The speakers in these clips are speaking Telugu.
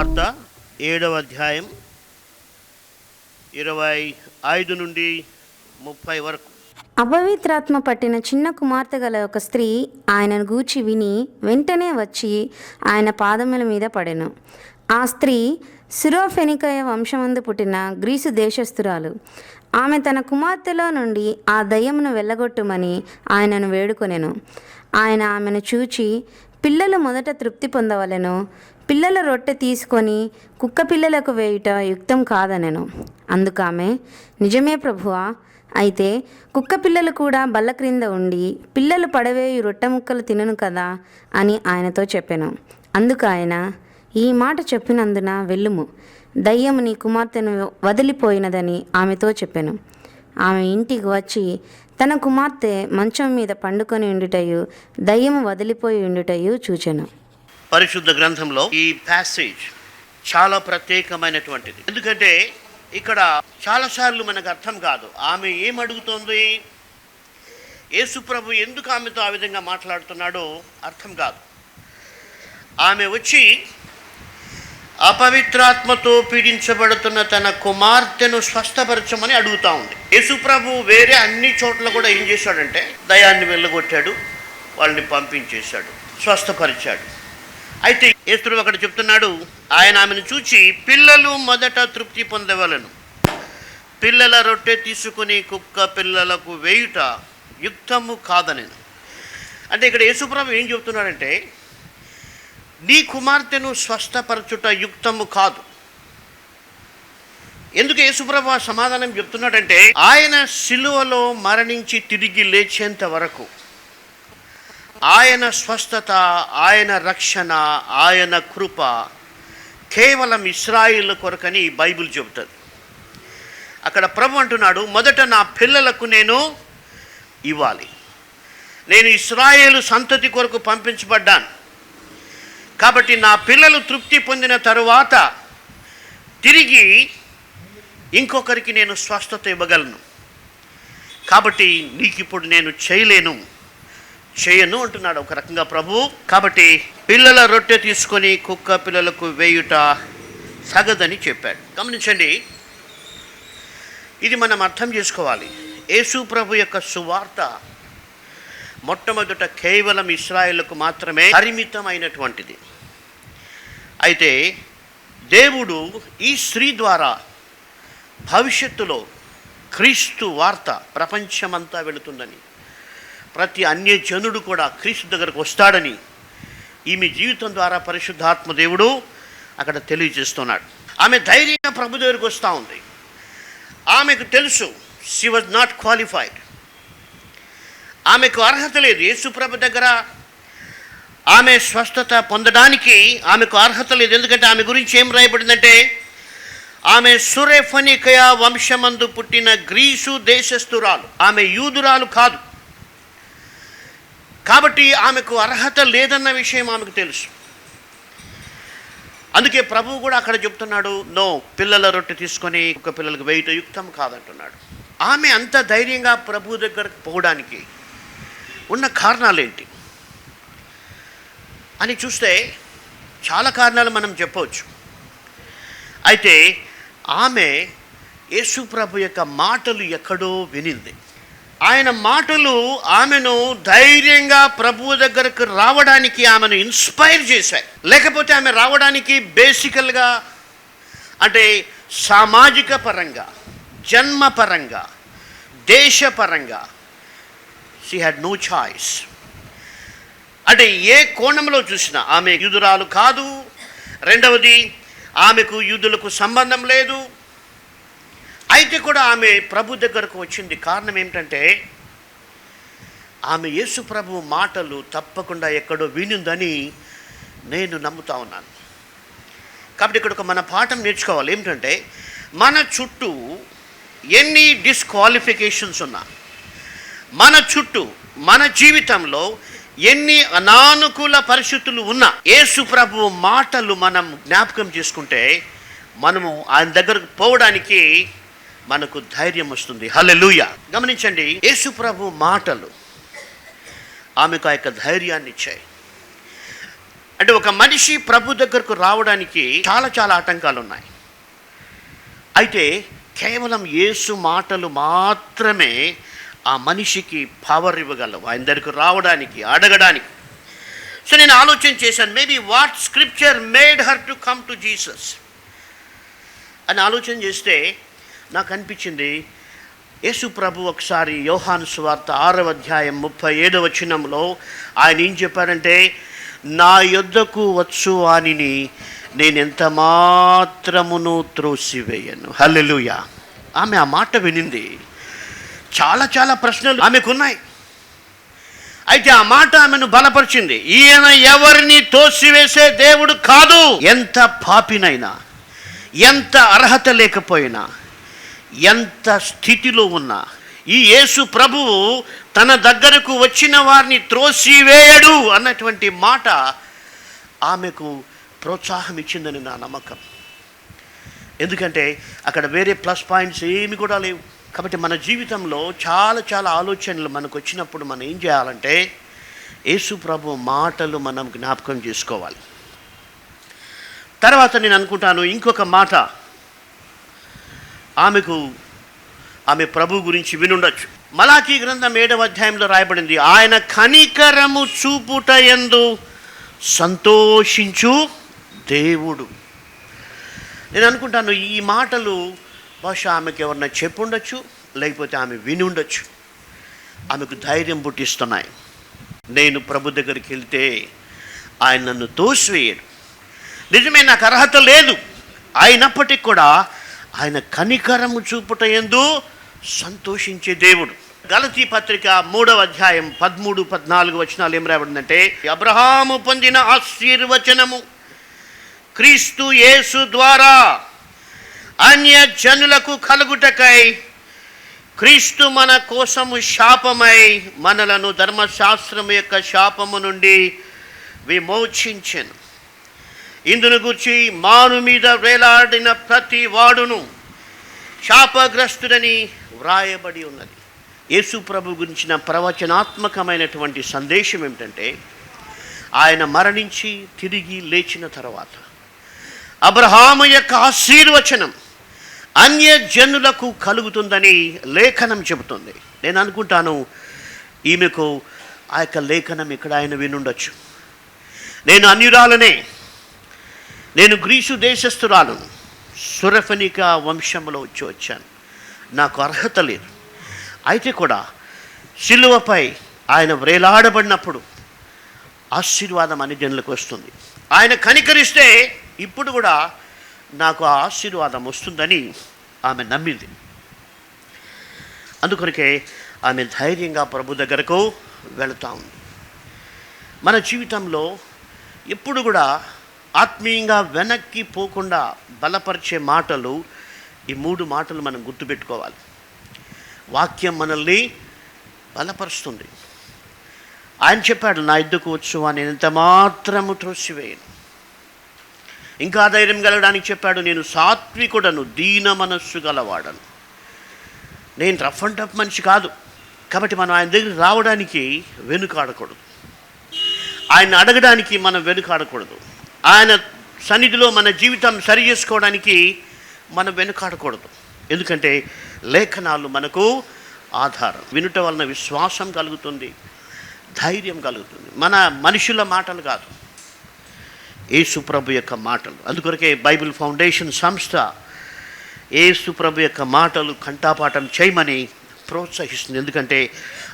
సువార్త 7వ అధ్యాయం 25 నుండి 30 వరకు. అపవిత్రాత్మ పట్టిన చిన్న కుమార్తె గల ఒక స్త్రీ ఆయనను గూర్చి విని వెంటనే వచ్చి ఆయన పాదముల మీద పడెను. ఆ స్త్రీ సిరోఫెనికయ వంశమందు పుట్టిన గ్రీసు దేశస్థురాలు. ఆమె తన కుమార్తెలో నుండి ఆ దయ్యమును వెళ్ళగొట్టుమని ఆయనను వేడుకొనెను. ఆయన ఆమెను చూచి, పిల్లలు మొదట తృప్తి పొందవలెను, పిల్లల రొట్టె తీసుకొని కుక్క పిల్లలకు వేయుట యుక్తం కాదనెను. అందుకామె, నిజమే ప్రభువా, అయితే కుక్క పిల్లలు కూడా బల్ల క్రింద ఉండి పిల్లలు పడవేయు రొట్టె ముక్కలు తినను కదా అని ఆయనతో చెప్పెను. అందుకు ఆయన, ఈ మాట చెప్పినందున వెళ్ళుము, దయ్యము నీ కుమార్తెను వదిలిపోయినదని ఆమెతో చెప్పెను. ఆమె ఇంటికి వచ్చి తన కుమార్తె మంచం మీద పండుకొని ఉండుటయు దయ్యము వదిలిపోయి ఉండుటయు చూచెను. పరిశుద్ధ గ్రంథంలో ఈ ప్యాసేజ్ చాలా ప్రత్యేకమైనటువంటిది. ఎందుకంటే ఇక్కడ చాలాసార్లు మనకు అర్థం కాదు ఆమె ఏం అడుగుతోంది, యేసు ప్రభు ఎందుకు ఆమెతో ఆ విధంగా మాట్లాడుతున్నాడో అర్థం కాదు. ఆమె వచ్చి అపవిత్రాత్మతో పీడించబడుతున్న తన కుమార్తెను స్వస్థపరచమని అడుగుతూ ఉంది. యేసు ప్రభు వేరే అన్ని చోట్ల కూడా ఏం చేశాడంటే దయాన్ని వెళ్ళగొట్టాడు, వాళ్ళని పంపించేశాడు, స్వస్థపరిచాడు. అయితే యేసు అక్కడ చెప్తున్నాడు, ఆయన ఆమెను చూచి, పిల్లలు మొదట తృప్తి పొందవలను, పిల్లల రొట్టె తీసుకుని కుక్క పిల్లలకు వేయుట యుక్తము కాదనెను. అంటే ఇక్కడ యేసుప్రభు ఏం చెప్తున్నాడంటే, నీ కుమార్తెను స్వస్థపరచుట యుక్తము కాదు. ఎందుకు యేసుప్రభు సమాధానం చెప్తున్నాడంటే, ఆయన సిలువలో మరణించి తిరిగి లేచేంత వరకు ఆయన స్వస్థత, ఆయన రక్షణ, ఆయన కృప కేవలం ఇశ్రాయేలు కొరకని బైబిల్ చెబుతుంది. అక్కడ ప్రభు అంటున్నాడు, మొదట నా పిల్లలకు నేను ఇవ్వాలి, నేను ఇశ్రాయేలు సంతతి కొరకు పంపించబడ్డాను కాబట్టి నా పిల్లలు తృప్తి పొందిన తరువాత తిరిగి ఇంకొకరికి నేను స్వస్థత ఇవ్వగలను. కాబట్టి నీకు ఇప్పుడు నేను చేయను అంటున్నాడు ఒక రకంగా ప్రభు. కాబట్టి పిల్లల రొట్టె తీసుకొని కుక్క పిల్లలకు వేయుట సగదని చెప్పాడు. గమనించండి, ఇది మనం అర్థం చేసుకోవాలి. యేసు ప్రభు యొక్క సువార్త మొట్టమొదట కేవలం ఇశ్రాయేలుకు మాత్రమే పరిమితమైనటువంటిది. అయితే దేవుడు ఈ స్త్రీ ద్వారా భవిష్యత్తులో క్రీస్తు వార్త ప్రపంచమంతా వెళుతుందని, ప్రతి అన్యజనుడు కూడా క్రీస్తు దగ్గరకు వస్తాడని ఈమె జీవితం ద్వారా పరిశుద్ధాత్మ దేవుడు అక్కడ తెలియజేస్తున్నాడు. ఆమె ధైర్యంగా ప్రభు దగ్గరకు వస్తూ ఉంది. ఆమెకు తెలుసు షీ వాజ్ నాట్ క్వాలిఫైడ్, ఆమెకు అర్హత లేదు. యేసు ప్రభు దగ్గర ఆమె స్వస్థత పొందడానికి ఆమెకు అర్హత లేదు. ఎందుకంటే ఆమె గురించి ఏం రాయబడిందంటే, ఆమె సురేఫనికయ వంశమందు పుట్టిన గ్రీసు దేశస్థురాలు, ఆమె యూదురాలు కాదు. కాబట్టి ఆమెకు అర్హత లేదన్న విషయం ఆమెకు తెలుసు. అందుకే ప్రభువు కూడా అక్కడ చెప్తున్నాడు, నో, పిల్లల రొట్టె తీసుకొని ఒక పిల్లలకు వేయుట యుక్తం కాదంటున్నాడు. ఆమె అంత ధైర్యంగా ప్రభు దగ్గరకు పోవడానికి ఉన్న కారణాలేంటి అని చూస్తే చాలా కారణాలు మనం చెప్పవచ్చు. అయితే ఆమె యేసు ప్రభు యొక్క మాటలు ఎక్కడో వినింది. ఆయన మాటలు ఆమెను ధైర్యంగా ప్రభువు దగ్గరకు రావడానికి ఆమెను ఇన్స్పైర్ చేశాయి. లేకపోతే ఆమె రావడానికి బేసికల్గా అంటే సామాజిక పరంగా, జన్మపరంగా, దేశపరంగా షీ హ్యాడ్ నో చాయిస్. అంటే ఏ కోణంలో చూసినా ఆమె యూదురాలు కాదు, రెండవది ఆమెకు యూదులకు సంబంధం లేదు. అయితే కూడా ఆమె ప్రభు దగ్గరకు వచ్చింది. కారణం ఏమిటంటే ఆమె యేసు ప్రభు మాటలు తప్పకుండా ఎక్కడో వినిందని నేను నమ్ముతా ఉన్నాను. కాబట్టి ఇక్కడ మన పాఠం నేర్చుకోవాలి. ఏమిటంటే మన చుట్టూ ఎన్ని డిస్క్వాలిఫికేషన్స్ ఉన్నా, మన చుట్టూ మన జీవితంలో ఎన్ని అనానుకూల పరిస్థితులు ఉన్నా, యేసు ప్రభు మాటలు మనం జ్ఞాపకం చేసుకుంటే మనము ఆయన దగ్గరకు పోవడానికి మనకు ధైర్యం వస్తుంది. హల్లెలూయా. గమనించండి, యేసు ప్రభు మాటలు ఆమెకు ఆ యొక్క ధైర్యాన్ని ఇచ్చాయి. అంటే ఒక మనిషి ప్రభు దగ్గరకు రావడానికి చాలా చాలా ఆటంకాలు ఉన్నాయి. అయితే కేవలం యేసు మాటలు మాత్రమే ఆ మనిషికి పవర్ ఇవ్వగలవు ఆయన దగ్గరకు రావడానికి, అడగడానికి. సో నేను ఆలోచన చేశాను, maybe what scripture made her to come to Jesus అని ఆలోచన చేస్తే నాకు అనిపించింది, యేసు ప్రభు ఒకసారి యోహాను సువార్త 6వ అధ్యాయం 37వ వచనంలో ఆయన ఏం చెప్పారంటే, నా యొద్దకు వచ్చు వానిని నేను ఎంత మాత్రమును త్రోసివేయను. హల్లెలూయా. ఆమె ఆ మాట వినింది. చాలా చాలా ప్రశ్నలు ఆమెకున్నాయి. అయితే ఆ మాట ఆమెను బలపరిచింది. ఈయన ఎవరిని తోసివేసే దేవుడు కాదు. ఎంత పాపినైనా, ఎంత అర్హత లేకపోయినా, ఎంత స్థితిలో ఉన్నా ఈ యేసు ప్రభువు తన దగ్గరకు వచ్చిన వారిని త్రోసివేయడు అన్నటువంటి మాట ఆమెకు ప్రోత్సాహం ఇచ్చిందని నా నమ్మకం. ఎందుకంటే అక్కడ వేరే ప్లస్ పాయింట్స్ ఏమి కూడా లేవు. కాబట్టి మన జీవితంలో చాలా చాలా ఆలోచనలు మనకు వచ్చినప్పుడు మనం ఏం చేయాలంటే యేసు ప్రభు మాటలు మనం జ్ఞాపకం చేసుకోవాలి. తర్వాత నేను అనుకుంటాను ఇంకొక మాట ఆమె ప్రభు గురించి వినుండొచ్చు. మలాకీ గ్రంథం 7వ అధ్యాయంలో రాయబడింది, ఆయన కనికరము చూపుట యందు సంతోషించు దేవుడు. నేను అనుకుంటాను ఈ మాటలు బహుశా ఆమెకు ఎవరన్నా చెప్పుండొచ్చు, లేకపోతే ఆమె విని ఉండొచ్చు. ఆమెకు ధైర్యం పుట్టిస్తున్నాయి. నేను ప్రభు దగ్గరికి వెళ్తే ఆయన నన్ను తోసివేయడు. నిజమే, నాకు అర్హత లేదు, అయినప్పటికీ కూడా ఆయన కనికరము చూపుట యందు సంతోషించే దేవుడు. గలతీ పత్రిక 3వ అధ్యాయం 13-14 వచనాలు ఏం రాయబడిందంటే, అబ్రహాము పొందిన ఆశీర్వచనము క్రీస్తు యేసు ద్వారా అన్య జనులకు కలుగుటకై క్రీస్తు మన కోసము శాపమై మనలను ధర్మశాస్త్రము యొక్క శాపము నుండి విమోచించెను. ఇందును గురించి మాను మీద వేలాడిన ప్రతి వాడును శాపగ్రస్తుడని వ్రాయబడి ఉన్నది. యేసు ప్రభు గురించిన ప్రవచనాత్మకమైనటువంటి సందేశం ఏమిటంటే, ఆయన మరణించి తిరిగి లేచిన తర్వాత అబ్రహాము యొక్క ఆశీర్వచనం అన్య జనులకు కలుగుతుందని లేఖనం చెబుతుంది. నేను అనుకుంటాను ఈమెకు ఆ యొక్క లేఖనం ఇక్కడ ఆయన వినుండొచ్చు. నేను అన్యురాలనే, నేను గ్రీసు దేశస్థురాలను, సురఫనిక వంశంలో వచ్చాను, నాకు అర్హత లేదు. అయితే కూడా సిలువపై ఆయన వ్రేలాడబడినప్పుడు ఆశీర్వాదం అన్ని జనులకు వస్తుంది. ఆయన కనికరిస్తే ఇప్పుడు కూడా నాకు ఆ ఆశీర్వాదం వస్తుందని ఆమె నమ్మింది. అందుకొరకే ఆమె ధైర్యంగా ప్రభు దగ్గరకు వెళుతూ ఉంది. మన జీవితంలో ఎప్పుడు కూడా ఆత్మీయంగా వెనక్కి పోకుండా బలపరిచే మాటలు ఈ 3 మాటలు మనం గుర్తుపెట్టుకోవాలి. వాక్యం మనల్ని బలపరుస్తుంది. ఆయన చెప్పాడు, నా యుద్ధకు వచ్చు నేను ఎంత మాత్రము త్రోసివేయను. ఇంకా ధైర్యం కలగడానికి చెప్పాడు, నేను సాత్వికుడను, దీన మనస్సు గలవాడను. నేను రఫ్ అండ్ టఫ్ మనిషి కాదు. కాబట్టి మనం ఆయన దగ్గర రావడానికి వెనుకాడకూడదు, ఆయన అడగడానికి మనం వెనుకాడకూడదు, ఆయన సన్నిధిలో మన జీవితం సరి చేసుకోవడానికి మనం వెనుకాడకూడదు. ఎందుకంటే లేఖనాలు మనకు ఆధారం. వినుట వలన విశ్వాసం కలుగుతుంది, ధైర్యం కలుగుతుంది. మన మనుషుల మాటలు కాదు, యేసు ప్రభు యొక్క మాటలు. అందుకొరకే బైబిల్ ఫౌండేషన్ సంస్థ యేసు ప్రభు యొక్క మాటలు కంఠపాఠం చేయమని ప్రోత్సహిస్తుంది. ఎందుకంటే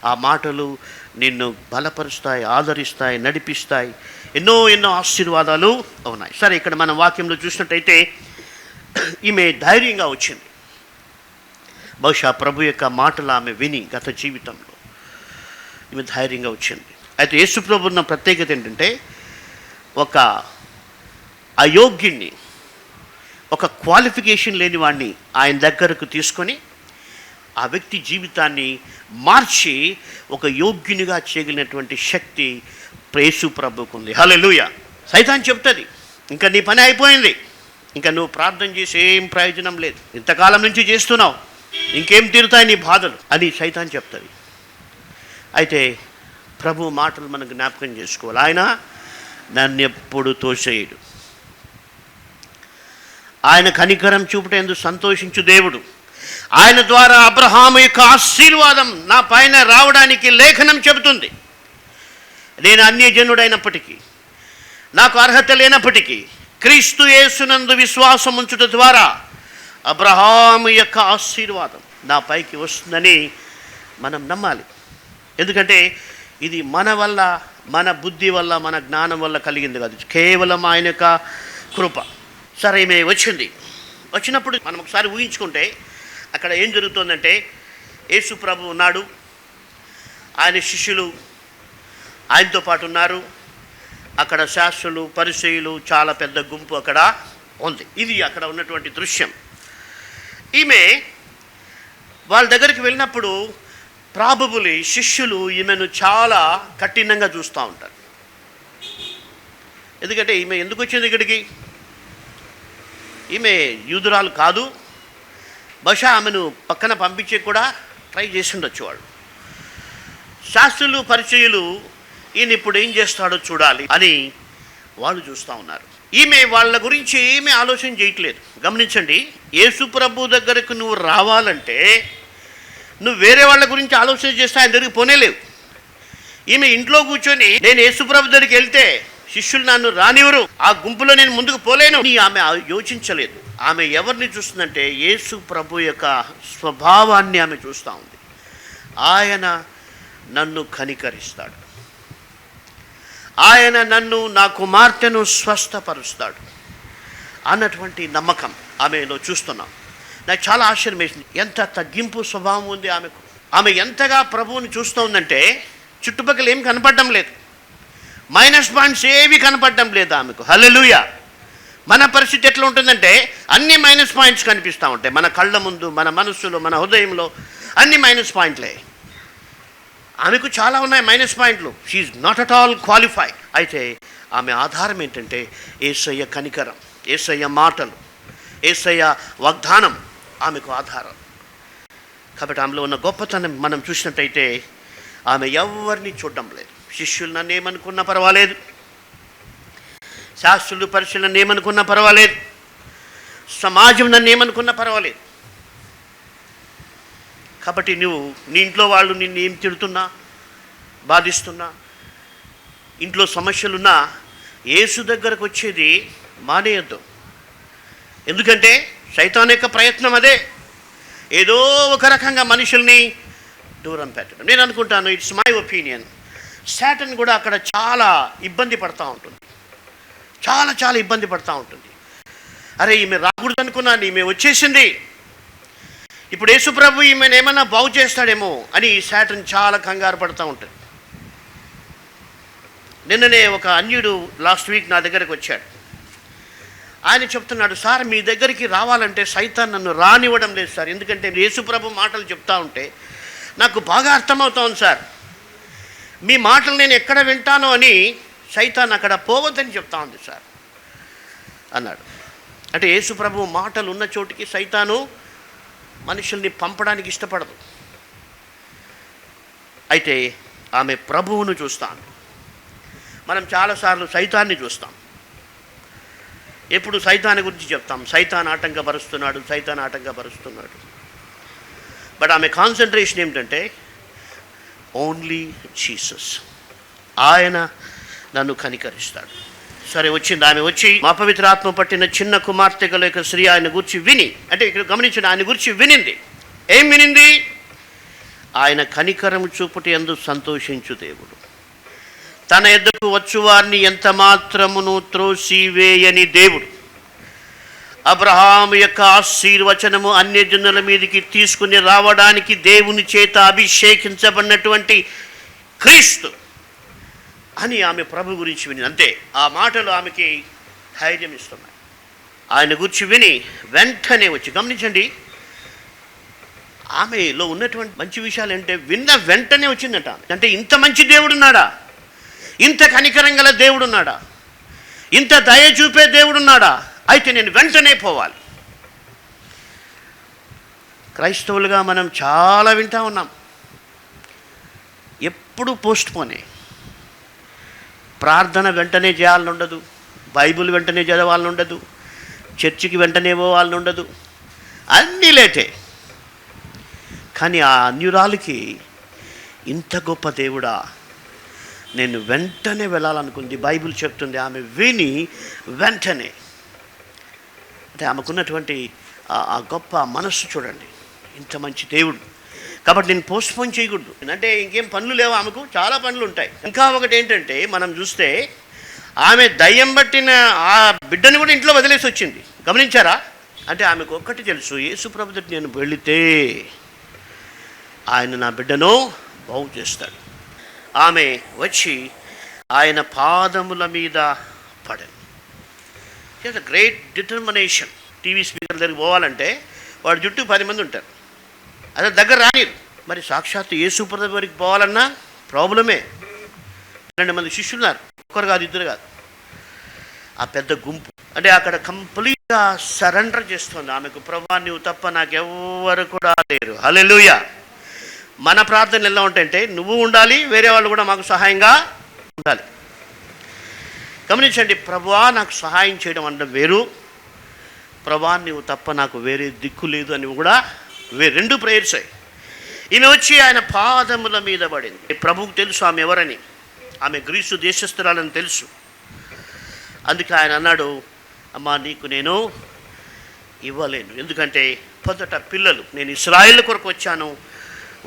ఆ మాటలు నిన్ను బలపరుస్తాయి, ఆదరిస్తాయి, నడిపిస్తాయి. ఎన్నో ఎన్నో ఆశీర్వాదాలు ఉన్నాయి. సరే, ఇక్కడ మనం వాక్యంలో చూసినట్టయితే ఈమె ధైర్యంగా వచ్చింది. బహుశా ప్రభు యొక్క మాటలు ఆమె విని గత జీవితంలో ఈమె ధైర్యంగా వచ్చింది. అయితే యేసు ప్రభు ఉన్న ప్రత్యేకత ఏంటంటే, ఒక అయోగ్యుణ్ణి, ఒక క్వాలిఫికేషన్ లేని వాడిని ఆయన దగ్గరకు తీసుకొని ఆ వ్యక్తి జీవితాన్ని మార్చి ఒక యోగ్యునిగా చేయగలిగినటువంటి శక్తి యేసు ప్రభువుకు ఉంది. హల్లెలూయా. సైతాన్ చెప్తుంది, ఇంకా నీ పని అయిపోయింది, ఇంకా నువ్వు ప్రార్థన చేసి ఏం ప్రయోజనం లేదు, ఇంతకాలం నుంచి చేస్తున్నావు, ఇంకేం తీరుతాయి నీ బాధలు అని సైతాన్ చెప్తుంది. అయితే ప్రభు మాటలు మనం జ్ఞాపకం చేసుకోవాలి. ఆయన నన్ను ఎప్పుడు తోసేయడు. ఆయన కనికరం చూపుటేందుకు సంతోషించు దేవుడు. ఆయన ద్వారా అబ్రహాము యొక్క ఆశీర్వాదం నా పైన రావడానికి లేఖనం చెబుతుంది. నేను అన్యజనుడైనప్పటికీ, నాకు అర్హత లేనప్పటికీ, క్రీస్తు యేసునందు విశ్వాసం ఉంచుట ద్వారా అబ్రహాము యొక్క ఆశీర్వాదం నా పైకి వస్తుందని మనం నమ్మాలి. ఎందుకంటే ఇది మన వల్ల, మన బుద్ధి వల్ల, మన జ్ఞానం వల్ల కలిగింది కాదు, కేవలం ఆయన యొక్క కృప. సరే, ఈమె వచ్చినప్పుడు మనం ఒకసారి ఊహించుకుంటే అక్కడ ఏం జరుగుతుందంటే, యేసు ప్రభు ఉన్నాడు, ఆయన శిష్యులు ఆయనతో పాటు ఉన్నారు, అక్కడ శాస్త్రులు, పరిసయ్యులు, చాలా పెద్ద గుంపు అక్కడ ఉంది. ఇది అక్కడ ఉన్నటువంటి దృశ్యం. ఈమె వాళ్ళ దగ్గరికి వెళ్ళినప్పుడు ప్రాబబులీ శిష్యులు ఈమెను చాలా కఠినంగా చూస్తూ ఉంటారు. ఎందుకంటే ఈమె ఎందుకు వచ్చింది ఇక్కడికి? ఈమె యూదురాలు కాదు. బహుశా ఆమెను పక్కన పంపించే కూడా ట్రై చేసి ఉండొచ్చు వాళ్ళు. శాస్త్రులు, పరిచయులు ఈయన ఇప్పుడు ఏం చేస్తాడో చూడాలి అని వాళ్ళు చూస్తూ ఉన్నారు. ఈమె వాళ్ళ గురించి ఏమీ ఆలోచన చేయట్లేదు. గమనించండి, యేసు ప్రభు దగ్గరకు నువ్వు రావాలంటే నువ్వు వేరే వాళ్ళ గురించి ఆలోచన చేస్తే ఆయన దగ్గరికి పోనేలేవు. ఈమె ఇంట్లో కూర్చొని నేను యేసు ప్రభు దగ్గరికి వెళ్తే శిష్యులు నన్ను రానివ్వరు, ఆ గుంపులో నేను ముందుకు పోలేను అని ఆమె యోచించలేదు. ఆమె ఎవరిని చూస్తుందంటే యేసు ప్రభు యొక్క స్వభావాన్ని ఆమె చూస్తూ ఉంది. ఆయన నన్ను కనికరిస్తాడు, ఆయన నన్ను, నా కుమార్తెను స్వస్థపరుస్తాడు అన్నటువంటి నమ్మకం ఆమెలో చూస్తున్నాం. నాకు చాలా ఆశ్చర్యం వేసింది. ఎంత తగ్గింపు స్వభావం ఉంది ఆమెకు. ఆమె ఎంతగా ప్రభువుని చూస్తూ ఉందంటే చుట్టుపక్కల ఏం కనపడడం లేదు, మైనస్ పాయింట్స్ ఏవి కనపడడం లేదు ఆమెకు. హల్లెలూయా. మన పరిస్థితి ఎట్లా ఉంటుందంటే అన్ని మైనస్ పాయింట్స్ కనిపిస్తూ ఉంటాయి మన కళ్ళ ముందు, మన మనస్సులో, మన హృదయంలో అన్ని మైనస్ పాయింట్లే. ఆమెకు చాలా ఉన్నాయి మైనస్ పాయింట్లు. She's not at all qualified. అయితే ఆమె ఆధారం ఏంటంటే యేసయ్య కనికరం, యేసయ్య మాటలు, యేసయ్య వాగ్దానం ఆమెకు ఆధారం. కాబట్టి ఆమెలో ఉన్న గొప్పతనం మనం చూసినట్టయితే ఆమె ఎవరిని చూడడం లేదు. శిష్యులు నన్ను ఏమనుకున్నా పర్వాలేదు, శాస్త్రులు, పరిశీలన నన్ను ఏమనుకున్నా పర్వాలేదు, సమాజం నన్ను ఏమనుకున్నా పర్వాలేదు. కాబట్టి నువ్వు, నీ ఇంట్లో వాళ్ళు నిన్ను ఏం తిడుతున్నా, బాధిస్తున్నా, ఇంట్లో సమస్యలున్నా యేసు దగ్గరకు వచ్చేది మానేయద్దు. ఎందుకంటే సైతాన్ యొక్క ప్రయత్నం అదే, ఏదో ఒక రకంగా మనుషుల్ని దూరం పెట్టడం. నేను అనుకుంటాను, ఇట్స్ మై ఒపీనియన్, సాటన్ కూడా అక్కడ చాలా ఇబ్బంది పడుతూ ఉంటుంది, చాలా ఇబ్బంది పడుతూ ఉంటుంది. అరే ఈమె రాకూడదు అనుకున్నాను, ఈమె వచ్చేసింది, ఇప్పుడు యేసుప్రభు ఈమెను ఏమన్నా బాగు చేస్తాడేమో అని సాటన్ చాలా కంగారు పడుతూ ఉంటుంది. నిన్ననే ఒక అన్యుడు లాస్ట్ వీక్ నా దగ్గరకు వచ్చాడు. ఆయన చెప్తున్నాడు, సార్ మీ దగ్గరికి రావాలంటే సైతాన్ నన్ను రానివ్వడం లేదు సార్, ఎందుకంటే యేసుప్రభు మాటలు చెప్తా ఉంటే నాకు బాగా అర్థమవుతా ఉంది సార్, మీ మాటలు నేను ఎక్కడ వింటానో అని సైతాన్ అక్కడ పోవద్దని చెప్తా ఉంది సార్ అన్నాడు. అంటే యేసుప్రభు మాటలు ఉన్న చోటికి సైతాను మనుషుల్ని పంపడానికి ఇష్టపడదు. అయితే ఆమె ప్రభువును చూస్తాను. మనం చాలాసార్లు సైతాన్ని చూస్తాం, ఎప్పుడు సైతాన్ని గురించి చెప్తాం, సైతాన్ ఆటంకపరుస్తున్నాడు, సైతాన్ ఆటంకపరుస్తున్నాడు. బట్ ఆమె కాన్సన్ట్రేషన్ ఏమిటంటే ఓన్లీ జీసస్, ఆయన నన్ను కనికరిస్తాడు. సరే వచ్చింది, ఆమె వచ్చి మా పవిత్రాత్మ పట్టిన చిన్న కుమార్తె గల యొక్క స్త్రీ ఆయన గురించి విని, అంటే ఇక్కడ గమనించిన ఆయన గురించి వినింది. ఏం వినింది? ఆయన కనికరము చూపుటి యందు సంతోషించు దేవుడు, తన ఎద్దకు వచ్చు వారిని ఎంత మాత్రమును త్రోసివేయని దేవుడు, అబ్రహాము యొక్క ఆశీర్వచనము అన్యజనుల మీదకి తీసుకుని రావడానికి దేవుని చేత అభిషేకించబడినటువంటి క్రీస్తు అని ఆమె ప్రభు గురించి విని. అంతే, ఆ మాటలు ఆమెకి ధైర్యం ఇస్తున్నాయి. ఆయన గురించి విని వెంటనే వచ్చి, గమనించండి ఆమెలో ఉన్నటువంటి మంచి విషయాలు అంటే విన్న వెంటనే వచ్చిందట. అంటే ఇంత మంచి దేవుడున్నాడా, ఇంత కనికరం గల దేవుడున్నాడా, ఇంత దయ చూపే దేవుడున్నాడా, అయితే నేను వెంటనే పోవాలి. క్రైస్తవులుగా మనం చాలా వింటా ఉన్నాం, ఎప్పుడు పోస్ట్ పోనే, ప్రార్థన వెంటనే చేయాలని ఉండదు, బైబిల్ వెంటనే చదవాలని ఉండదు, చర్చికి వెంటనే పోవాలని ఉండదు, అన్నీ లేటే. కానీ ఆ అన్యురాలికి ఇంత గొప్ప దేవుడా, నేను వెంటనే వెళ్ళాలనుకుంది. బైబిల్ చెప్తుంది ఆమె విని వెంటనే, అంటే ఆమెకున్నటువంటి ఆ గొప్ప మనస్సు చూడండి, ఇంత మంచి దేవుడు. కాబట్టి నేను పోస్ట్పోన్ చేయకూడదు. అంటే ఇంకేం పనులు లేవు, ఆమెకు చాలా పనులు ఉంటాయి. ఇంకా ఒకటి ఏంటంటే, మనం చూస్తే ఆమె దయ్యం పట్టిన ఆ బిడ్డను కూడా ఇంట్లో వదిలేసి వచ్చింది. గమనించారా? అంటే ఆమెకు ఒక్కటి తెలుసు, యేసు ప్రభు దగ్గరికి నేను వెళితే ఆయన నా బిడ్డను బాగు చేస్తాడు. ఆమె వచ్చి ఆయన పాదముల మీద పడాను. It's a great determination. TV speaker దగ్గరికి పోవాలంటే వాడి చుట్టూ 10 మంది ఉంటారు, అదే దగ్గర రానిరు. మరి సాక్షాత్తు యేసు ప్రభు దగ్గరికి పోవాలన్నా ప్రాబ్లమే. 12 మంది శిష్యులు ఉన్నారు, ఒక్కరు కాదు, ఇద్దరు కాదు, ఆ పెద్ద గుంపు. అంటే అక్కడ కంప్లీట్గా సరెండర్ చేస్తుంది ఆమెకు. ప్రభువా, నువ్వు తప్ప నాకెవ్వరు కూడా లేరు. హల్లెలూయా. మన ప్రార్థనలు ఎలా ఉంటాయంటే, నువ్వు ఉండాలి, వేరే వాళ్ళు కూడా మాకు సహాయంగా ఉండాలి. గమనించండి, ప్రభువా నాకు సహాయం చేయడం అంటే వేరు, ప్రభువా నువ్వు తప్ప నాకు వేరే దిక్కు లేదు అని కూడా రెండు ప్రేయర్స్ అయ్యి. ఈమె వచ్చి ఆయన పాదముల మీద పడింది. ప్రభువుకు తెలుసు ఆమె ఎవరని, ఆమె గ్రీసు దేశస్థురాలని తెలుసు. అందుకే ఆయన అన్నాడు, అమ్మా నీకు నేను ఇవ్వలేను, ఎందుకంటే మొదట పిల్లలు, నేను ఇశ్రాయేలు కొరకు వచ్చాను,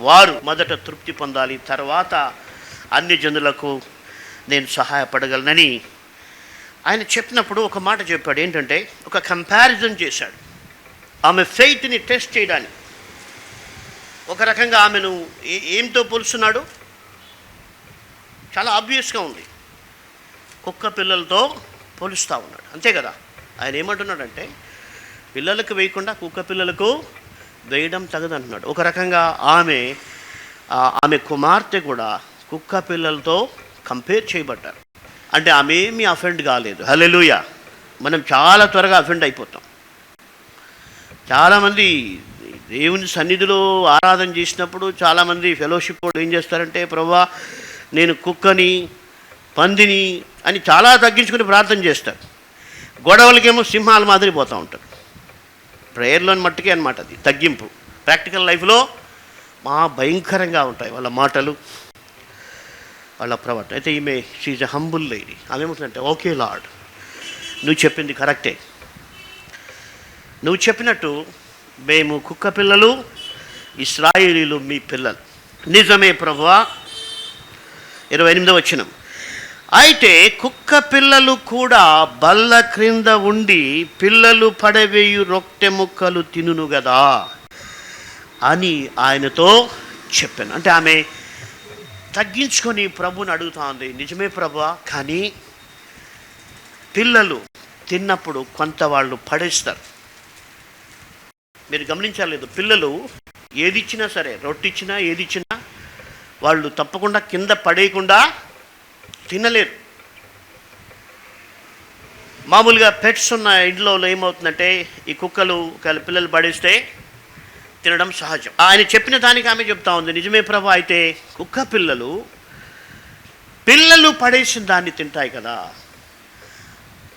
వారు మొదట తృప్తి పొందాలి, తర్వాత అన్ని జనులకు నేను సహాయపడగలనని ఆయన చెప్పినప్పుడు ఒక మాట చెప్పాడు. ఏంటంటే, ఒక కంపారిజన్ చేశాడు ఆమె ఫెయిత్ని టెస్ట్ చేయడానికి. ఒక రకంగా ఆమెను ఏంతో పోలుస్తున్నాడు, చాలా ఆబ్వియస్గా ఉంది, కుక్క పిల్లలతో పోలుస్తూ ఉన్నాడు. అంతే కదా. ఆయన ఏమంటున్నాడంటే, పిల్లలకు వేయకుండా కుక్క పిల్లలకు వేయడం తగదంటున్నాడు. ఒక రకంగా ఆమె కుమార్తె కూడా కుక్క పిల్లలతో కంపేర్ చేయబడ్డారు. అంటే ఆమె ఏమీ అఫెండ్ కాలేదు. హల్లెలూయా. మనం చాలా త్వరగా అఫెండ్ అయిపోతాం. చాలామంది దేవుని సన్నిధిలో ఆరాధన చేసినప్పుడు చాలామంది ఫెలోషిప్ ఏం చేస్తారంటే, ప్రభువా నేను కుక్కని, పందిని అని చాలా తగ్గించుకుని ప్రార్థన చేస్తారు. గొడవలకేమో సింహాల మాదిరి పోతూ ఉంటారు. ప్రేయర్లోని మట్టుకే అనమాట అది తగ్గింపు. ప్రాక్టికల్ లైఫ్లో మా భయంకరంగా ఉంటాయి వాళ్ళ మాటలు, వాళ్ళ ప్రవర్తన. అయితే ఈమె షీజ్ ఎ హంబుల్ లేడీ. ఆమె ఏమవుతుందంటే, ఓకే లార్డ్, నువ్వు చెప్పింది కరెక్టే, నువ్వు చెప్పినట్టు మేము కుక్క పిల్లలు, ఇశ్రాయేలీలు మీ పిల్లలు. నిజమే ప్రభువా. 28వ వచనం, అయితే కుక్క పిల్లలు కూడా బల్ల క్రింద ఉండి పిల్లలు పడవేయు రొట్టె ముక్కలు తినును గదా అని ఆయనతో చెప్పాను. అంటే ఆమె తగ్గించుకొని ప్రభుని అడుగుతా ఉంది. నిజమే ప్రభువా, కానీ పిల్లలు తిన్నప్పుడు కొంత వాళ్ళు పడేస్తారు. మీరు గమనించలేదు, పిల్లలు ఏది ఇచ్చినా సరే, రొట్టె ఇచ్చినా ఏది ఇచ్చినా వాళ్ళు తప్పకుండా కింద పడేయకుండా తినలేరు. మామూలుగా పెట్స్ ఉన్న ఇంట్లో ఏమవుతుందంటే, ఈ కుక్కలు పిల్లలు పడేస్తే తినడం సహజం. ఆయన చెప్పిన దానికి ఆమె చెప్తా ఉంది, నిజమే ప్రభు, అయితే కుక్క పిల్లలు పడేసిన దాన్ని తింటాయి కదా,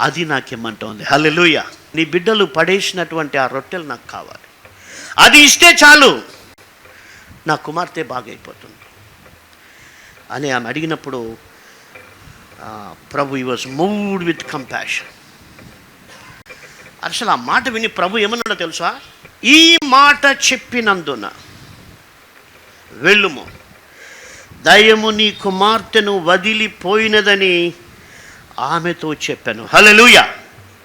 అది నాకేమంటోంది. హల్లెలూయా. నీ బిడ్డలు పడేసినటువంటి ఆ రొట్టెలు నాకు కావాలి, అది ఇస్తే చాలు, నా కుమార్తె బాగైపోతుంది అని ఆమె అడిగినప్పుడు ప్రభు ఈ వాజ్ మూవ్డ్ విత్ కంపాషన్. అసలు ఆ మాట విని ప్రభు ఏమన్నాడో తెలుసా? ఈ మాట చెప్పినందున వెళ్ళుము, దయ్యము నీ కుమార్తెను వదిలిపోయినదని ఆమెతో చెప్పాను. హల్లెలూయా.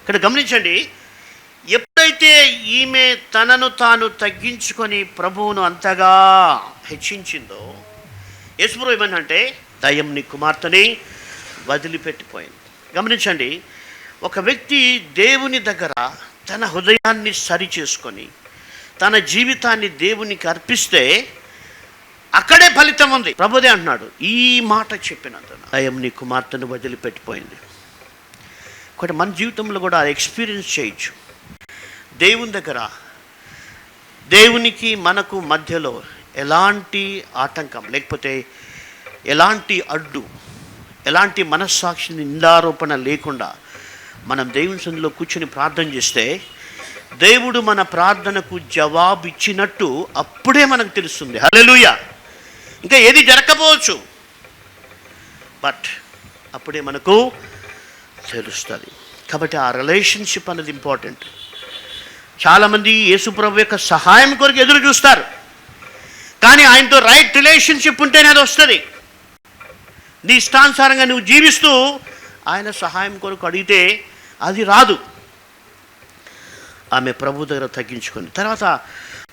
ఇక్కడ గమనించండి, ఎప్పుడైతే ఈమె తనను తాను తగ్గించుకొని ప్రభువును అంతగా హెచ్చించిందో, యేసుప్రభు ఏమనంటే, దయ్యం నీ కుమార్తెని వదిలిపెట్టిపోయింది. గమనించండి, ఒక వ్యక్తి దేవుని దగ్గర తన హృదయాన్ని సరి చేసుకొని తన జీవితాన్ని దేవునికి అర్పిస్తే అక్కడే ఫలితం ఉంది. ప్రభుదే అంటున్నాడు, ఈ మాట చెప్పినందున దయ్యం నీ కుమార్తెను వదిలిపెట్టిపోయింది. ఒకటి మన జీవితంలో కూడా ఎక్స్పీరియన్స్ చేయొచ్చు. దేవుని దగ్గర, దేవునికి మనకు మధ్యలో ఎలాంటి ఆటంకం లేకపోతే ఎలాంటి అడ్డు ఎలాంటి మనస్సాక్షి నిందారోపణ లేకుండా మనం దేవుని సన్నిధిలో కూర్చొని ప్రార్థన చేస్తే దేవుడు మన ప్రార్థనకు జవాబు ఇచ్చినట్టు అప్పుడే మనకు తెలుస్తుంది. హల్లెలూయా. ఇంకా ఏది జరగకపోవచ్చు, బట్ అప్పుడే మనకు తెలుస్తుంది. కాబట్టి ఆ రిలేషన్షిప్ అనేది ఇంపార్టెంట్. చాలామంది యేసుప్రభు యొక్క సహాయం కొరకు ఎదురు చూస్తారు, కానీ ఆయనతో రైట్ రిలేషన్షిప్ ఉంటేనే అది వస్తుంది. నీ ఇష్టానుసారంగా నువ్వు జీవిస్తూ ఆయన సహాయం కొరకు అడిగితే అది రాదు. ఆమె ప్రభు దగ్గర తగ్గించుకుంది. తర్వాత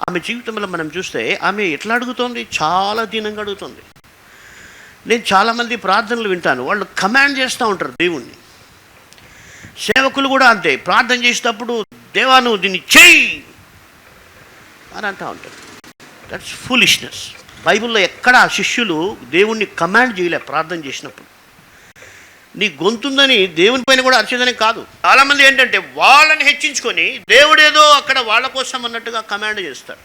ఆమె జీవితంలో మనం చూస్తే ఆమె ఎట్లా అడుగుతోంది, చాలా దీనంగా అడుగుతుంది. నేను చాలామంది ప్రార్థనలు వింటాను, వాళ్ళు కమాండ్ చేస్తూ ఉంటారు దేవుణ్ణి. సేవకులు కూడా అంతే, ప్రార్థన చేసేటప్పుడు దేవా నువ్వు దీన్ని చెయ్యి అని అంటూ ఉంటారు. That's foolishness. బైబిల్లో ఎక్కడ శిష్యులు దేవుణ్ణి కమాండ్ చేయలే. ప్రార్థన చేసినప్పుడు నీ గొంతుందని దేవుని పైన కూడా అరిచేదని కాదు. చాలామంది ఏంటంటే వాళ్ళని హెచ్చించుకొని దేవుడేదో అక్కడ వాళ్ళ కోసం అన్నట్టుగా కమాండ్ చేస్తారు.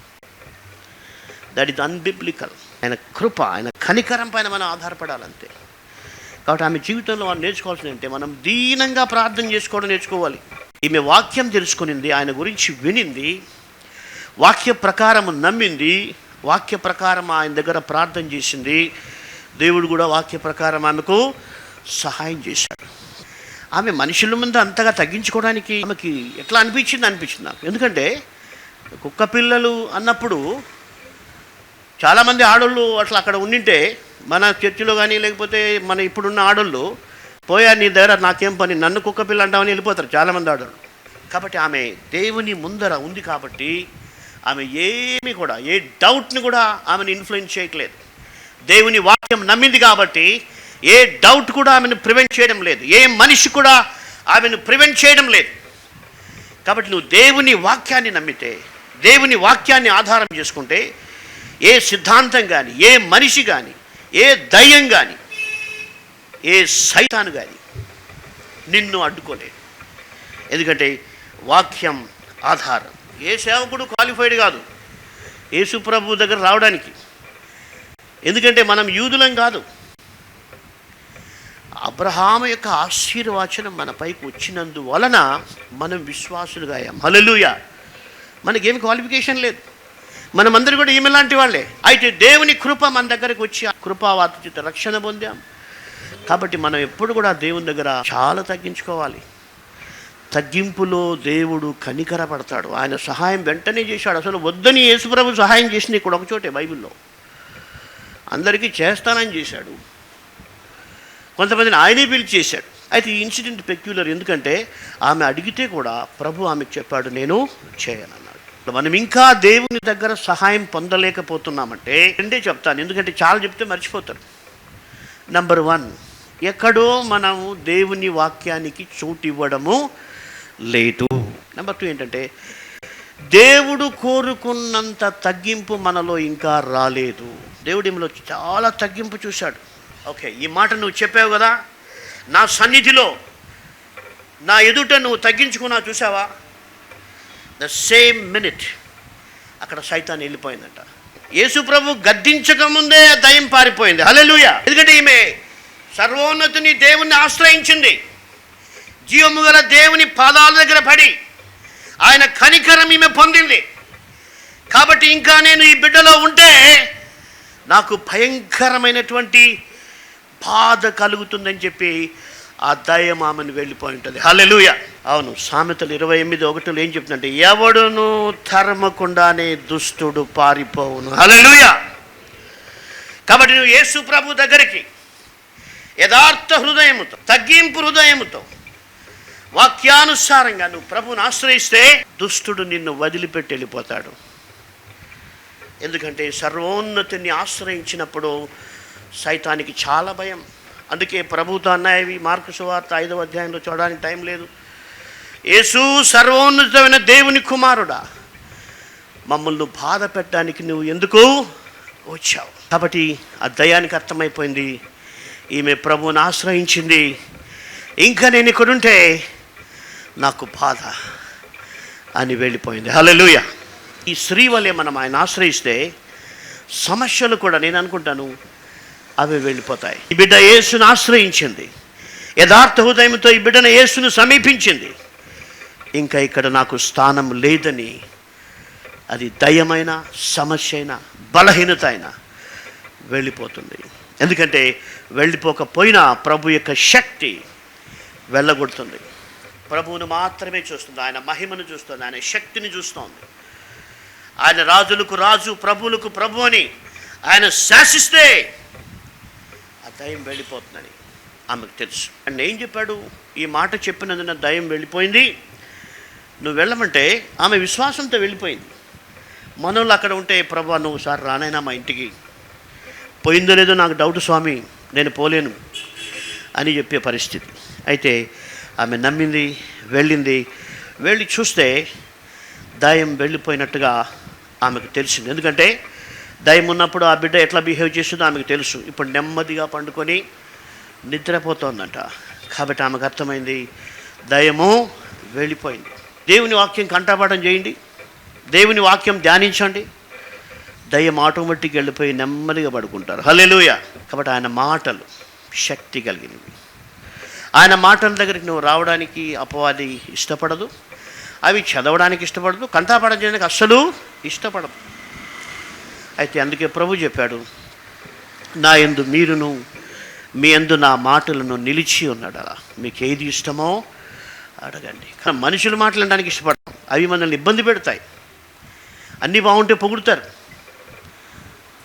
That is unbiblical. ఆయన కృప, ఆయన కనికరం పైన మనం ఆధారపడాలంతే. కాబట్టి ఆమె జీవితంలో మనం నేర్చుకోవాల్సింది అంటే మనం దీనంగా ప్రార్థన చేసుకోవడం నేర్చుకోవాలి. ఈమె వాక్యం తెలుసుకునింది, ఆయన గురించి వినింది, వాక్య ప్రకారం నమ్మింది, వాక్య ప్రకారం ఆయన దగ్గర ప్రార్థన చేసింది. దేవుడు కూడా వాక్య ప్రకారం ఆమెకు సహాయం చేశాడు. ఆమె మనుషుల ముందు అంతగా తగ్గించుకోవడానికి ఆమెకి ఎట్లా అనిపించింది నాకు. ఎందుకంటే కుక్క పిల్లలు అన్నప్పుడు చాలామంది ఆడోళ్ళు అట్లా అక్కడ ఉండింటే, మన చర్చిలో కానీ లేకపోతే మన ఇప్పుడున్న ఆడోళ్ళు పోయా నీ దగ్గర నాకేం పని, నన్ను కుక్క పిల్ల అంటామని వెళ్ళిపోతారు చాలామంది ఆడోళ్ళు. కాబట్టి ఆమె దేవుని ముందర ఉంది కాబట్టి ఆమె ఏమి కూడా ఏ డౌట్ని కూడా ఆమెను ఇన్ఫ్లుయెన్స్ చేయట్లేదు. దేవుని వాక్యం నమ్మింది కాబట్టి ఏ డౌట్ కూడా ఆమెను ప్రివెంట్ చేయడం లేదు, ఏ మనిషి కూడా ఆమెను ప్రివెంట్ చేయడం లేదు. కాబట్టి నువ్వు దేవుని వాక్యాన్ని నమ్మితే, దేవుని వాక్యాన్ని ఆధారం చేసుకుంటే ఏ సిద్ధాంతం కానీ, ఏ మనిషి కానీ, ఏ దయ్యం కానీ, ఏ సైతాను కానీ నిన్ను అడ్డుకోలేదు. ఎందుకంటే వాక్యం ఆధారం. ఏ సేవకుడు క్వాలిఫైడ్ కాదు యేసు ప్రభు దగ్గర రావడానికి. ఎందుకంటే మనం యూదులం కాదు. అబ్రహాము యొక్క ఆశీర్వచనం మన పైకి వచ్చినందువలన మనం విశ్వాసులుగా అయ్యాం. హల్లెలూయా. మనకేమి క్వాలిఫికేషన్ లేదు, మనమందరూ కూడా ఈమె లాంటి వాళ్ళే. అయితే దేవుని కృప మన దగ్గరకు వచ్చి ఆ కృపావార్త చేత రక్షణ పొందాం. కాబట్టి మనం ఎప్పుడు కూడా దేవుని దగ్గర చాలా తగ్గించుకోవాలి. తగ్గింపులో దేవుడు కనికర పడతాడు. ఆయన సహాయం వెంటనే చేశాడు. అసలు వద్దని యేసుప్రభు సహాయం చేసింది ఇక్కడ ఒక చోటే బైబిల్లో. అందరికీ చేస్తానని చేశాడు, కొంతమందిని ఆయనే పిలిచి చేశాడు. అయితే ఈ ఇన్సిడెంట్ పెక్యులర్. ఎందుకంటే ఆమె అడిగితే కూడా ప్రభు ఆమెకు చెప్పాడు నేను చేయనన్నాడు. మనం ఇంకా దేవుని దగ్గర సహాయం పొందలేకపోతున్నామంటే రెండే చెప్తాను, ఎందుకంటే చాలా చెప్తే మర్చిపోతారు. నంబర్ 1, ఎక్కడో మనము దేవుని వాక్యానికి చోటు ఇవ్వడము లేదు. నెంబర్ 2 ఏంటంటే దేవుడు కోరుకున్నంత తగ్గింపు మనలో ఇంకా రాలేదు. దేవుడు ఈమెలో చాలా తగ్గింపు చూశాడు. ఓకే, ఈ మాట నువ్వు చెప్పావు కదా, నా సన్నిధిలో నా ఎదుట నువ్వు తగ్గించుకున్నా చూసావా, ద సేమ్ మినిట్ అక్కడ సైతాన్ వెళ్ళిపోయిందంట. యేసు ప్రభు గద్దించకముందే దయ్యం పారిపోయింది. హల్లెలూయా. ఎందుకంటే ఈమె సర్వోన్నతుని దేవుణ్ణి ఆశ్రయించింది. జీవము గల దేవుని పాదాల దగ్గర పడి ఆయన కనికరం ఈమె పొందింది. కాబట్టి ఇంకా నేను ఈ బిడ్డలో ఉంటే నాకు భయంకరమైనటువంటి బాధ కలుగుతుందని చెప్పి ఆ దయ్యం ఆమెను వెళ్ళిపోయి ఉంటుంది. హల్లెలూయా. అవును, సామెతలు 28:1 ఏం చెప్తుందంటే ఎవడును తరమకుండానే దుష్టుడు పారిపోవును. హల్లెలూయా. కాబట్టి నువ్వు యేసు ప్రభు దగ్గరికి యథార్థ హృదయముతో, తగ్గింపు హృదయముతో, వాక్యానుసారంగా నువ్వు ప్రభువుని ఆశ్రయిస్తే దుష్టుడు నిన్ను వదిలిపెట్టి వెళ్ళిపోతాడు. ఎందుకంటే సర్వోన్నతిని ఆశ్రయించినప్పుడు సైతానికి చాలా భయం. అందుకే ప్రభుతో అన్నాయి మార్కు సువార్త 5వ అధ్యాయంలో చూడడానికి టైం లేదు. యేసు సర్వోన్నతమైన దేవుని కుమారుడా, మమ్మల్ని బాధ పెట్టడానికి నువ్వు ఎందుకు వచ్చావు? కాబట్టి ఆ దయ్యానికి అర్థమైపోయింది, ఈమె ప్రభువుని ఆశ్రయించింది, ఇంకా నేను ఇక్కడుంటే నాకు బాధ అని వెళ్ళిపోయింది. హల్లెలూయా. ఈ స్త్రీ వల్లే మనం ఆయన ఆశ్రయిస్తే సమస్యలు కూడా, నేను అనుకుంటాను అవి వెళ్ళిపోతాయి. ఈ బిడ్డ యేసును ఆశ్రయించింది, యథార్థ హృదయంతో ఈ బిడ్డను యేసును సమీపించింది. ఇంకా ఇక్కడ నాకు స్థానం లేదని, అది దయ్యమైన, సమస్య అయినా, బలహీనత అయినా వెళ్ళిపోతుంది. ఎందుకంటే వెళ్ళిపోకపోయినా ప్రభు యొక్క శక్తి వెళ్ళగొడుతుంది. ప్రభువును మాత్రమే చూస్తుంది, ఆయన మహిమను చూస్తుంది, ఆయన శక్తిని చూస్తుంది. ఆయన రాజులకు రాజు, ప్రభువులకు ప్రభు అని ఆయన శాసిస్తే ఆ దయ్యం వెళ్ళిపోతుందని ఆమెకు తెలుసు. అండ్ ఏం చెప్పాడు? ఈ మాట చెప్పినందున దయ్యం వెళ్ళిపోయింది, నువ్వు వెళ్ళమంటే ఆమె విశ్వాసంతో వెళ్ళిపోయింది. మనోళ్ళు అక్కడ ఉంటే, ప్రభు నువ్వు సార్ రానైనా మా ఇంటికి, పోయిందో లేదో నాకు డౌట్ స్వామి, నేను పోలేను అని చెప్పే పరిస్థితి. అయితే ఆమె నమ్మింది, వెళ్ళింది. వెళ్ళి చూస్తే దయ్యం వెళ్ళిపోయినట్టుగా ఆమెకు తెలిసింది. ఎందుకంటే దయ్యం ఉన్నప్పుడు ఆ బిడ్డ ఎట్లా బిహేవ్ చేస్తుందో ఆమెకు తెలుసు. ఇప్పుడు నెమ్మదిగా పండుకొని నిద్రపోతోందంట. కాబట్టి ఆమెకు అర్థమైంది, దయ్యము వెళ్ళిపోయింది. దేవుని వాక్యం కంఠపాఠం చేయండి, దేవుని వాక్యం ధ్యానించండి, దయ్యం ఆటోమేటిక్గా వెళ్ళిపోయి నెమ్మదిగా పడుకుంటారు. హల్లెలూయా. కాబట్టి ఆయన మాటలు శక్తి కలిగినవి. ఆయన మాటల దగ్గరికి నువ్వు రావడానికి అపవాది ఇష్టపడదు, అవి చదవడానికి ఇష్టపడదు, కంఠపాఠం చేయడానికి అస్సలు ఇష్టపడదు. అయితే అందుకే ప్రభు చెప్పాడు, నా యందు మీరును మీ యందు నా మాటలను నిలిచి ఉన్నాడు. అలా మీకు ఏది ఇష్టమో అడగండి. కానీ మనుషుల మాటలు అనడానికి ఇష్టపడతాం, అవి మనల్ని ఇబ్బంది పెడతాయి. అన్నీ బాగుంటే పొగుడుతారు,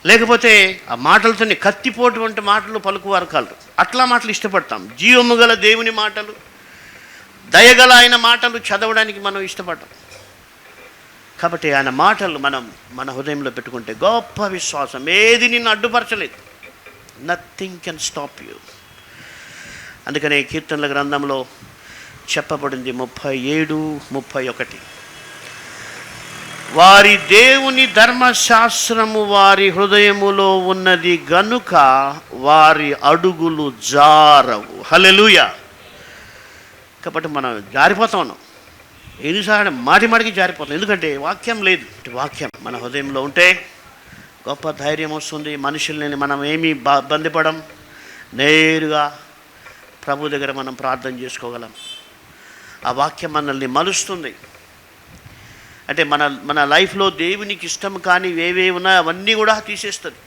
లేకపోతే ఆ మాటలతో కత్తిపోటు వంటి మాటలు పలుకువారు కాదు, అట్లా మాటలు ఇష్టపడతాం. జీవము గల దేవుని మాటలు, దయగల ఆయన మాటలు చదవడానికి మనం ఇష్టపడతాం. కాబట్టి ఆయన మాటలు మనం మన హృదయంలో పెట్టుకుంటే గొప్ప విశ్వాసం, ఏది నిన్ను అడ్డుపరచలేదు. Nothing can stop you. అందుకనే కీర్తనల గ్రంథంలో చెప్పబడింది 37:31, వారి దేవుని ధర్మశాస్త్రము వారి హృదయములో ఉన్నది గనుక వారి అడుగులు జారవు. హల్లెలూయా. కాబట్టి మనం జారిపోతా ఉన్నాం, ఎన్నిసార్లు మాటికి జారిపోతాం. ఎందుకంటే వాక్యం లేదు. వాక్యం మన హృదయంలో ఉంటే గొప్ప ధైర్యం వస్తుంది. మనుషుల్ని మనం ఏమీ బంధిపడం, నేరుగా ప్రభు దగ్గర మనం ప్రార్థన చేసుకోగలం. ఆ వాక్యం మనల్ని మలుస్తుంది. అంటే మన లైఫ్లో దేవునికి ఇష్టం కానీ ఏవేవి ఉన్నాయో అవన్నీ కూడా తీసేస్తుంది.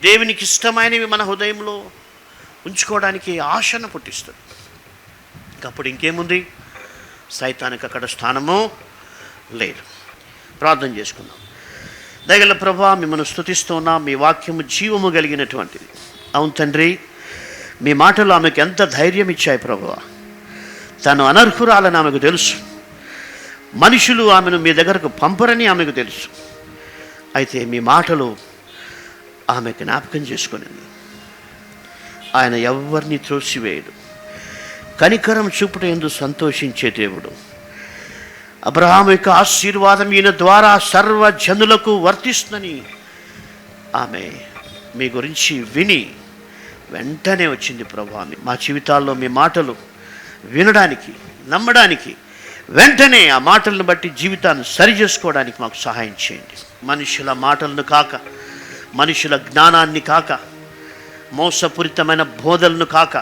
దేవునికి ఇష్టమైనవి మన హృదయంలో ఉంచుకోవడానికి ఆశను పుట్టిస్తుంది. అప్పుడు ఇంకేముంది? సైతానికి అక్కడ స్థానము లేదు. ప్రార్థన చేసుకుందాం. దయగల ప్రభువా, మిమ్మల్ని స్తుతిస్తున్నా. మీ వాక్యము జీవము కలిగినటువంటిది. అవును తండ్రి, మీ మాటలు ఆమెకు ఎంత ధైర్యం ఇచ్చాయి ప్రభువా. తను అనర్హురాలని ఆమెకు తెలుసు, మనుషులు ఆమెను మీ దగ్గరకు పంపరని ఆమెకు తెలుసు. అయితే మీ మాటలు ఆమె జ్ఞాపకం చేసుకునింది. ఆయన ఎవరిని త్రోసివేయడు, కనికరం చూపుట యందు సంతోషించే దేవుడు. అబ్రహాము యొక్క ఆశీర్వాదం ఈయన ద్వారా సర్వజనులకు వర్తిస్తుందని ఆమె మీ గురించి విని వెంటనే వచ్చింది ప్రభువా. మా జీవితాల్లో మీ మాటలు వినడానికి, నమ్మడానికి, వెంటనే ఆ మాటలను బట్టి జీవితాన్ని సరి చేసుకోవడానికి మాకు సహాయం చేయండి. మనుషుల మాటలను కాక, మనుషుల జ్ఞానాన్ని కాక, మోసపూరితమైన బోధలను కాక,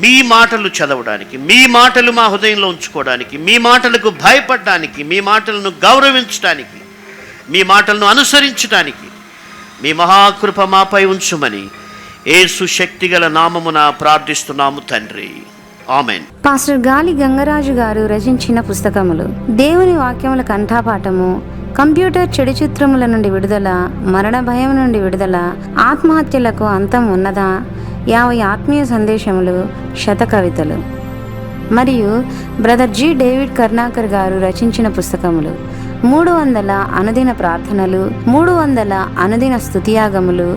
మీ మాటలు చదవడానికి, మీ మాటలు మా హృదయంలో ఉంచుకోవడానికి, మీ మాటలకు భయపడడానికి, మీ మాటలను గౌరవించడానికి, మీ మాటలను అనుసరించడానికి మీ మహాకృప మాపై ఉంచుమని యేసు శక్తిగల నామమున ప్రార్థిస్తున్నాము తండ్రి. ఆమెన్. పాస్టర్ గాలి గంగరాజు గారు రచించిన పుస్తకములు: దేవుని వాక్యముల కంఠాపాఠము, కంప్యూటర్ చెడు చిత్రముల నుండి విడుదల, మరణ భయం నుండి విడుదల, ఆత్మహత్యలకు అంతం ఉన్నదా, 50 ఆత్మీయ సందేశములు, శతకవితలు. మరియు బ్రదర్ జి. డేవిడ్ కర్ణాకర్ గారు రచించిన పుస్తకములు: 300 అనుదిన ప్రార్థనలు, 300 అనుదిన స్తుతియాగములు,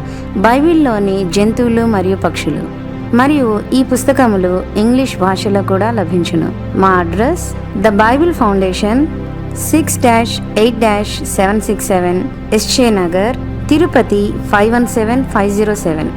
బైబిల్లోని జంతువులు మరియు పక్షులు. మరియు ఈ పుస్తకములు ఇంగ్లీష్ భాషలో కూడా లభించును. మా address: the Bible foundation, 6-8-767 SJ Nagar, Tirupati 517507.